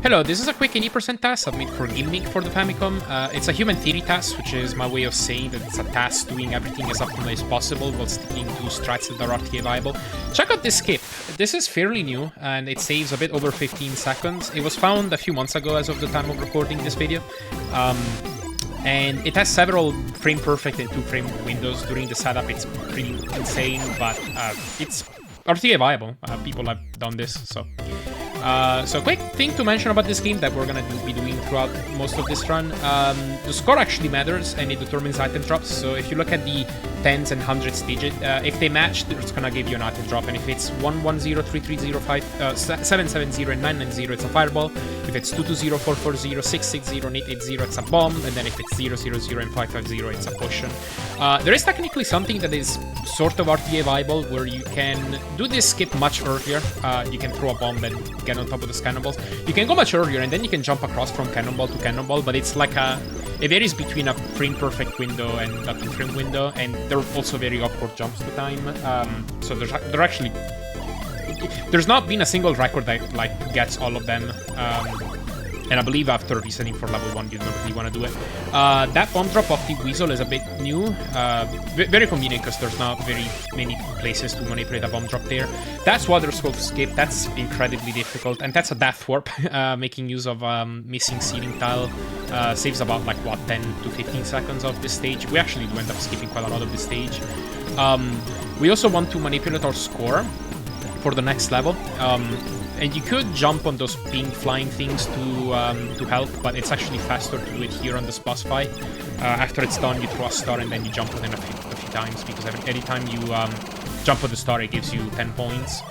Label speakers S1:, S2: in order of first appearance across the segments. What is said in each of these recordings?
S1: Hello, this is a quick 80% task submit for Gimmick for the Famicom. It's a human theory task, which is my way of saying that it's a task doing everything as optimally as possible while sticking to strats that are RTA viable. Check out this skip. This is fairly new, and it saves a bit over 15 seconds. It was found a few months ago as of the time of recording this video. And it has several frame-perfect and 2-frame windows. During the setup, it's pretty insane, but it's RTA viable. People have done this, so... So quick thing to mention about this game that we're gonna be doing throughout most of this run. The score actually matters, and it determines item drops. So if you look at the 10s and 100s digit, if they match, it's gonna give you an item drop. And if it's 110, 3305, 770, and 990, it's a fireball. If it's 220, 440, 660, and 880, it's a bomb. And then if it's 000 and 550, it's a potion. There is technically something that is sort of RTA viable, where you can do this skip much earlier. You can throw a bomb and get on top of the cannonballs. You can go much earlier, and then you can jump across from cannonball to cannonball, but it's like it varies between a frame-perfect window and a 2-frame window, and there are also very awkward jumps to time. So there's not been a single record that like gets all of them. And I believe after resetting for level 1, you don't really want to do it. That bomb drop off the Weasel is a bit new. Very convenient because there's not very many places to manipulate a bomb drop there. That's Water Scope Skip. That's incredibly difficult. And that's a Death Warp, making use of missing ceiling tile. Saves about, like, what, 10 to 15 seconds of this stage. We actually do end up skipping quite a lot of this stage. We also want to manipulate our score for the next level. And you could jump on those pink flying things to help, but it's actually faster to do it here on this boss fight. After it's done, you throw a star and then you jump on it a few times, because every time you jump on the star, it gives you 10 points.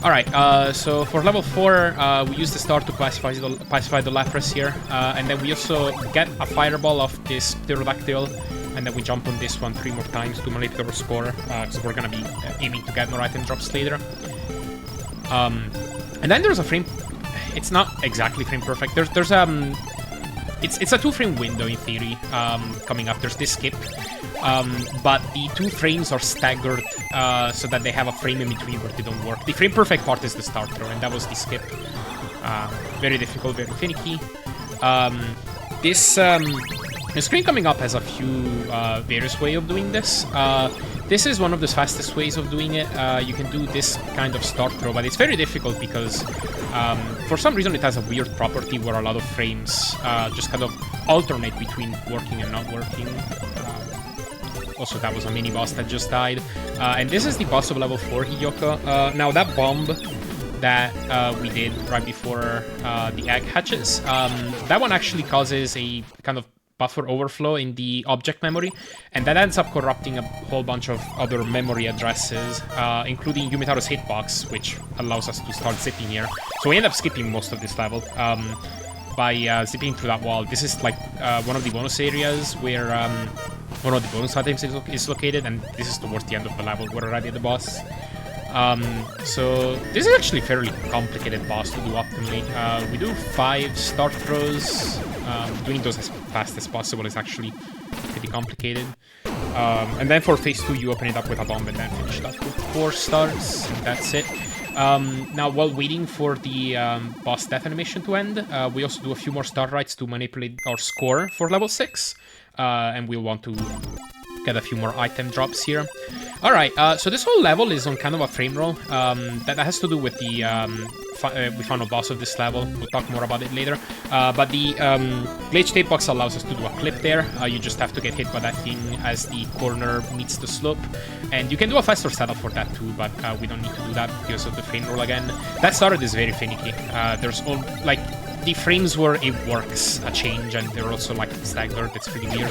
S1: Alright, so for level 4, we use the star to pacify the Lapras here, and then we also get a fireball off this pterodactyl, and then we jump on this one 3 more times to manipulate our score, because we're gonna be aiming to get more item drops later. And then there's a frame... It's not exactly frame perfect. It's a 2-frame window in theory coming up. There's this skip, but the 2 frames are staggered so that they have a frame in between where they don't work. The frame perfect part is the start throw, and that was the skip. Very difficult, very finicky. The screen coming up has a few various ways of doing this. This is one of the fastest ways of doing it. You can do this kind of start throw, but it's very difficult because for some reason it has a weird property where a lot of frames just kind of alternate between working and not working. Also, that was a mini-boss that just died. And this is the boss of level 4, Hiyoko. Now, that bomb that we did right before the egg hatches, that one actually causes a kind of buffer overflow in the object memory, and that ends up corrupting a whole bunch of other memory addresses, including Yumitaro's hitbox, which allows us to start zipping here. So we end up skipping most of this level by zipping through that wall. This is like one of the bonus areas where one of the bonus items is located, and this is towards the end of the level. We're already at the boss. So this is actually a fairly complicated boss to do optimally. We do 5 start throws. Doing those as fast as possible is actually pretty complicated. And then for phase 2, you open it up with a bomb and then finish it up with 4 stars, and that's it. Now, while waiting for the boss death animation to end, we also do a few more star rights to manipulate our score for level 6. And we'll want to get a few more item drops here. Alright, so this whole level is on kind of a frame roll. That has to do with the final boss of this level. We'll talk more about it later. But the glitch tape box allows us to do a clip there. You just have to get hit by that thing as the corner meets the slope. And you can do a faster setup for that too, but we don't need to do that because of the frame roll again. That started is very finicky. There's all, like, the frames where it works a change, and they're also like staggered. It's pretty weird.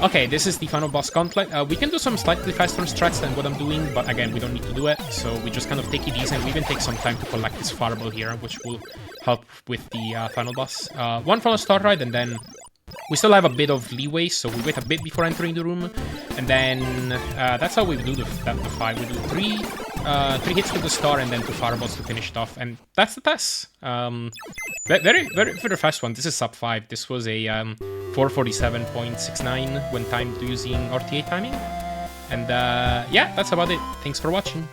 S1: Okay, this is the final boss gauntlet. We can do some slightly faster strats than what I'm doing, but again, we don't need to do it, so we just kind of take it easy, and we even take some time to collect this fireball here, which will help with the final boss. One final star ride, and then we still have a bit of leeway, so we wait a bit before entering the room, and then that's how we do the fight. We do 3 hits with the star and then 2 fireballs to finish it off, and that's the test. Very, very, very fast one. This is sub 5. This was a 447.69 when timed using RTA timing. And yeah, that's about it. Thanks for watching.